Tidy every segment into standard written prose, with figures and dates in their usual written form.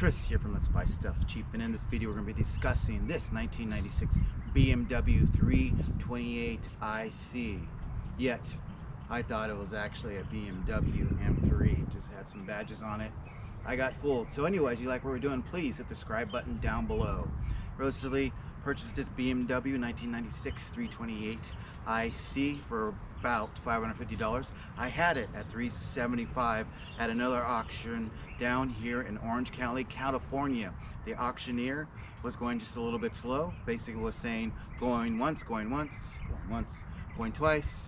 Chris here from Let's Buy Stuff Cheap, and in this video we're going to be discussing this 1996 BMW 328iC. Yet, I thought it was actually a BMW M3, just had some badges on it. I got fooled. So anyways, you like what we're doing, please hit the subscribe button down below. Recently purchased this BMW 1996 328iC for about $550. I had it at $375 at another auction down here in Orange County, California. The auctioneer was going just a little bit slow. Basically was saying going once, going once, going once, going twice,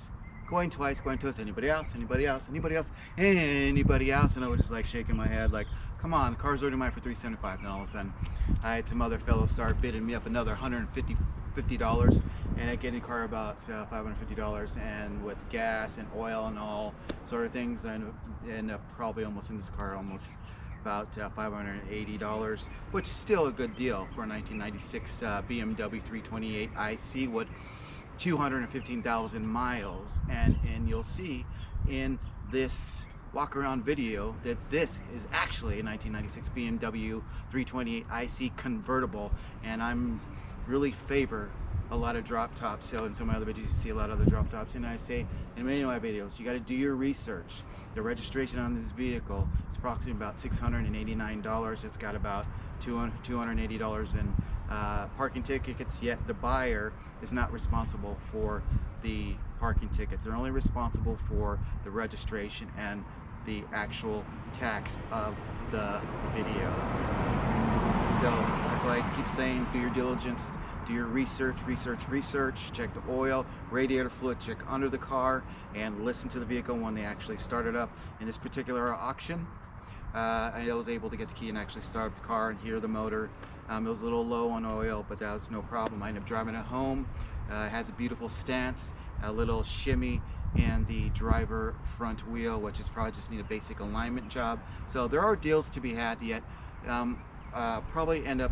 going twice, going twice. Anybody else? Anybody else? Anybody else? Anybody else? And I was just like shaking my head like, come on, the car's already mine for $375. Then all of a sudden I had some other fellows start bidding me up another $150 and I get in the car about $550, and with gas and oil and all sort of things, and end up probably almost in this car almost about $580, which is still a good deal for a 1996 BMW 328iC with 215,000 miles. And you'll see in this walk around video that this is actually a 1996 BMW 328iC convertible, and I'm really favor a lot of drop tops. So in some of my other videos you see a lot of the drop tops, and I say in many of my videos, you got to do your research. The registration on this vehicle is approximately about $689. It's got about $280 in parking tickets, yet the buyer is not responsible for the parking tickets. They're only responsible for the registration and the actual tax of the video. So that's why I keep saying, do your diligence, do your research, check the oil, radiator fluid, check under the car, and listen to the vehicle when they actually start it up. In this particular auction, I was able to get the key and actually start up the car and hear the motor. It was a little low on oil, but that was no problem. I ended up driving it home. It has a beautiful stance, a little shimmy, and the driver front wheel, which is probably just need a basic alignment job. So there are deals to be had yet. Probably end up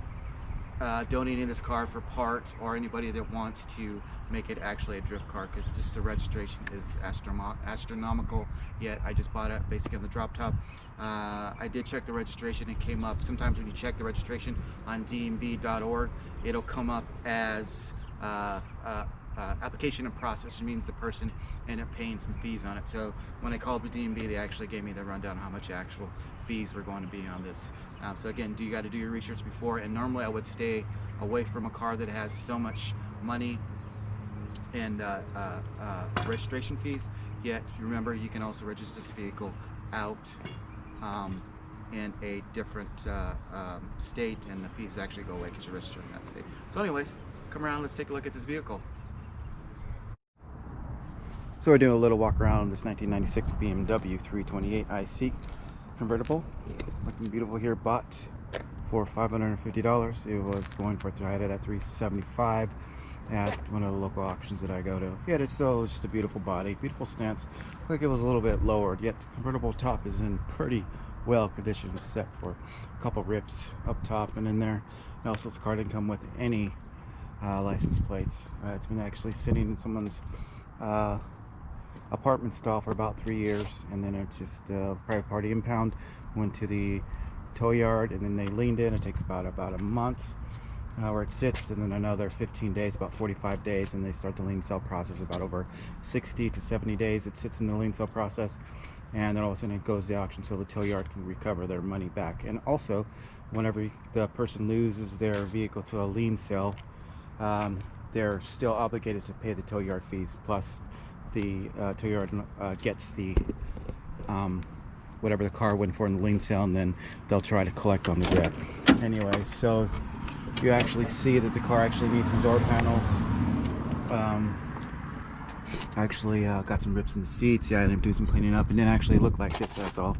donating this car for parts, or anybody that wants to make it actually a drift car, because just the registration is astronomical. Yet I just bought it basically on the drop top. I did check the registration. It came up, sometimes when you check the registration on dmb.org, it'll come up as application in process, which means the person ended up paying some fees on it. So when I called the DMB, they actually gave me the rundown on how much actual fees were going to be on this. So again, you got to do your research before, and normally I would stay away from a car that has so much money and registration fees. Yet remember, you can also register this vehicle out in a different state, and the fees actually go away because you're registered in that state. So anyways, come around, let's take a look at this vehicle. So we're doing a little walk around this 1996 BMW 328iC convertible. Looking beautiful here, bought for $550. It was going for, I had it at $375 at one of the local auctions that I go to. Yet it's still just a beautiful body, beautiful stance. Looked like it was a little bit lowered, yet the convertible top is in pretty well condition, except for a couple rips up top and in there. And also this car didn't come with any license plates. It's been actually sitting in someone's apartment stall for about 3 years, and then it's just private party impound, went to the tow yard, and then they leaned in. It takes about a month where it sits, and then another 15 days, about 45 days, and they start the lien sale process. About over 60 to 70 days it sits in the lien sale process, and then all of a sudden it goes to the auction so the tow yard can recover their money back. And also, whenever the person loses their vehicle to a lien sale, they're still obligated to pay the tow yard fees, plus the tow yard gets the whatever the car went for in the lien sale, and then they'll try to collect on the debt. Anyway, so you actually see that the car actually needs some door panels. Actually got some rips in the seats. Yeah, I ended up doing some cleaning up, and then actually look like this as I'll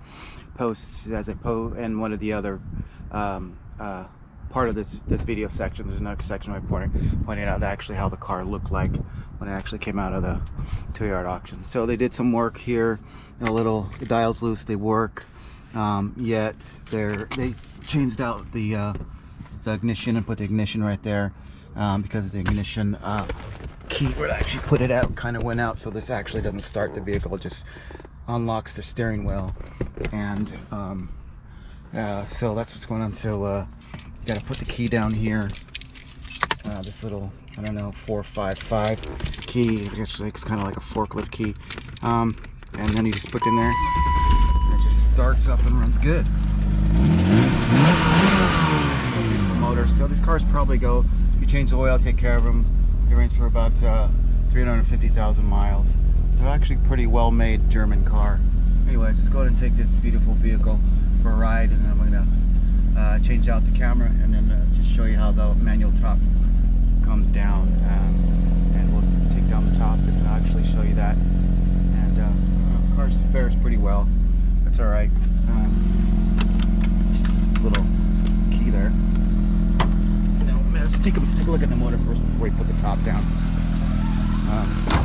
post and one of the other part of this video section. There's another section where I pointed out actually how the car looked like when it actually came out of the tow yard auction. So they did some work here, the dials loose, they work, yet they changed out the ignition and put the ignition right there, because the ignition key where I actually put it out kind of went out, so this actually doesn't start the vehicle, it just unlocks the steering wheel. And So that's what's going on. So you gotta put the key down here. This little, I don't know, 455 key. Actually, it's kind of like a forklift key. And then you just put it in there, and it just starts up and runs good. Motor. So these cars probably go, if you change the oil, take care of them, they range for about 350,000 miles. So actually pretty well made German car. Anyways, let's go ahead and take this beautiful vehicle for a ride, and then I'm gonna change out the camera and then just show you how the manual top comes down, and we'll take down the top and I'll actually show you that. And the car fares pretty well. That's all right. Just a little key there. Let's take a look at the motor first before we put the top down.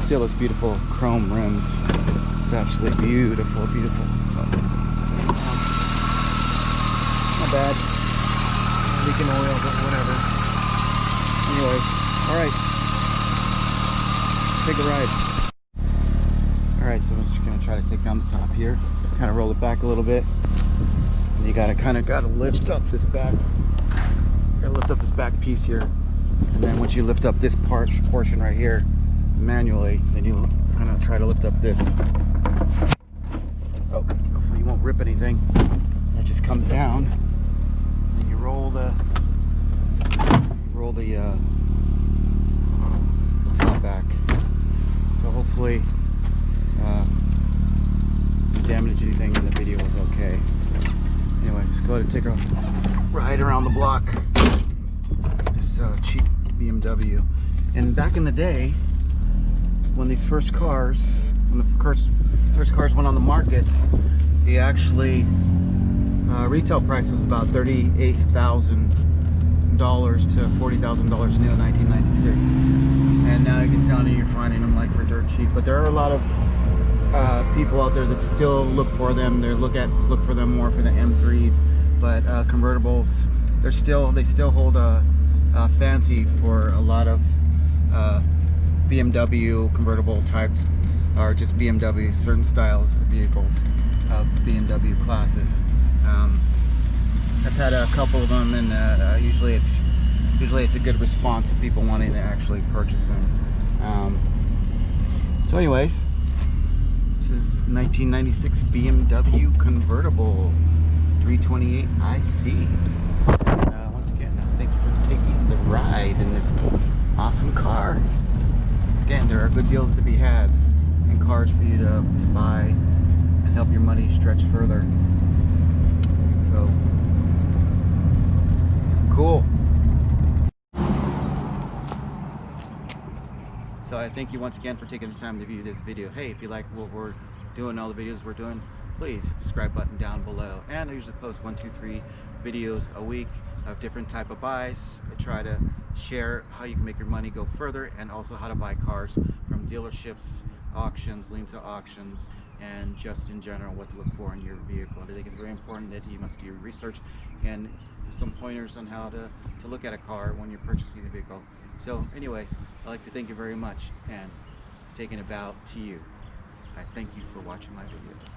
Still those beautiful chrome rims. It's absolutely beautiful, beautiful. So, not bad. Leaking oil, but whatever. Anyways, alright. Take a ride. Alright, so I'm just gonna try to take down the top here. Kind of roll it back a little bit. And you gotta lift up this back. Gotta lift up this back piece here. And then once you lift up this portion right here manually, then you kind of try to lift up this. Oh, hopefully you won't rip anything. And it just comes down. And you roll the top back. So hopefully damage anything in the video was okay. So anyways, go ahead and take a ride around the block. This cheap BMW. And back in the day, when these first cars went on the market, the actually retail price was about $38,000 to $40,000 new in 1996. And now it gets down to you're finding them like for dirt cheap. But there are a lot of people out there that still look for them. They look for them more for the M3s, but convertibles, they still hold a fancy for a lot of BMW convertible types, or just BMW, certain styles of vehicles of BMW classes. I've had a couple of them, and usually it's a good response of people wanting to actually purchase them. So anyways, this is 1996 BMW convertible 328iC. Once again, thank you for taking the ride in this awesome car. Again, there are good deals to be had and cars for you to buy and help your money stretch further. So cool. So I thank you once again for taking the time to view this video. Hey, if you like what we're doing, all the videos we're doing, please hit the subscribe button down below. And I usually post 1, 2, 3 videos a week of different type of buys. I try to share how you can make your money go further, and also how to buy cars from dealerships, auctions, liens to auctions, and just in general what to look for in your vehicle. I think it's very important that you must do research and some pointers on how to look at a car when you're purchasing the vehicle. So anyways, I'd like to thank you very much, and taking a bow to you. I thank you for watching my videos.